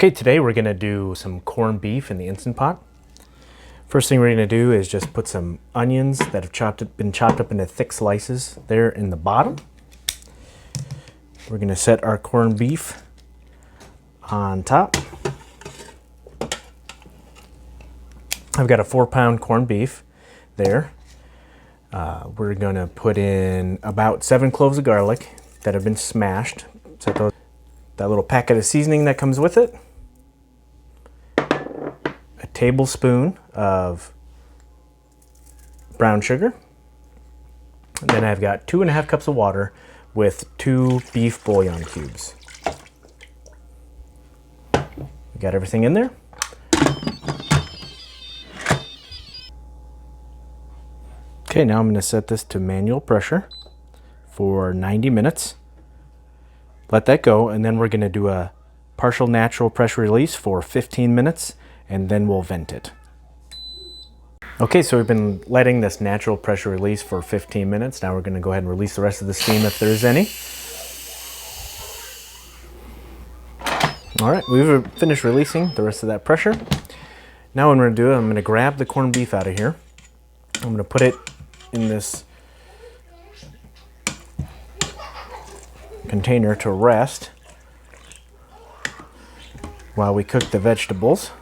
Okay, today we're gonna do some corned beef in the Instant Pot. First thing we're gonna do is just put some onions that have been chopped up into thick slices there in the bottom. We're gonna set our corned beef on top. I've got a 4-pound corned beef there. We're gonna put in about 7 cloves of garlic that have been smashed. Set that little packet of seasoning that comes with it. A tablespoon of brown sugar. And then I've got 2.5 cups of water with 2 beef bouillon cubes. We got everything in there. Okay, now I'm going to set this to manual pressure for 90 minutes. Let that go, and then we're going to do a partial natural pressure release for 15 minutes, and then we'll vent it. Okay, so we've been letting this natural pressure release for 15 minutes. Now we're going to go ahead and release the rest of the steam if there's any. All right, we've finished releasing the rest of that pressure. Now what I'm going to do, I'm going to grab the corned beef out of here. I'm going to put it in this container to rest while we cook the vegetables.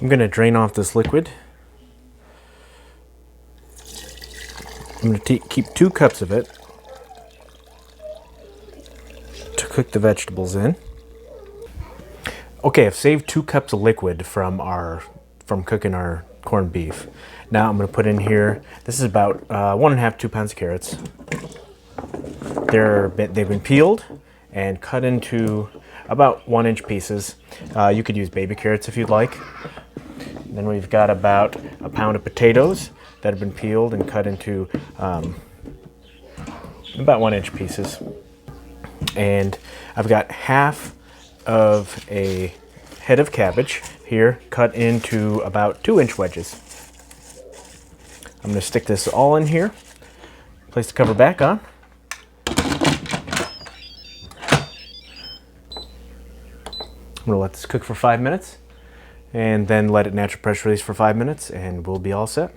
I'm going to drain off this liquid. I'm going to keep 2 cups of it to cook the vegetables in. Okay, I've saved 2 cups of liquid from cooking our corned beef. Now I'm going to put in here, this is about 1.5 to 2 pounds of carrots. They've been peeled and cut into about 1-inch pieces. You could use baby carrots if you'd like. Then we've got about 1 pound of potatoes that have been peeled and cut into about 1-inch pieces. And I've got half of a head of cabbage here cut into about 2-inch wedges. I'm going to stick this all in here, place the cover back on. I'm going to let this cook for 5 minutes and then let it natural pressure release for 5 minutes and we'll be all set.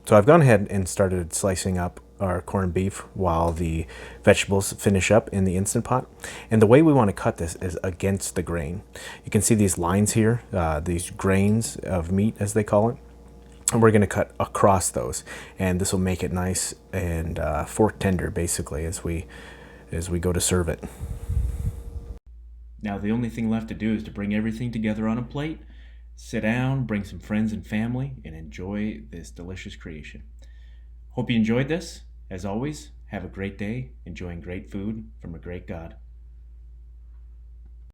So I've gone ahead and started slicing up our corned beef while the vegetables finish up in the Instant Pot. And the way we want to cut this is against the grain. You can see these lines here, these grains of meat as they call it. And we're going to cut across those. And this will make it nice and fork tender basically as we go to serve it. Now the only thing left to do is to bring everything together on a plate, sit down, bring some friends and family, and enjoy this delicious creation. Hope you enjoyed this. As always, have a great day, enjoying great food from a great God.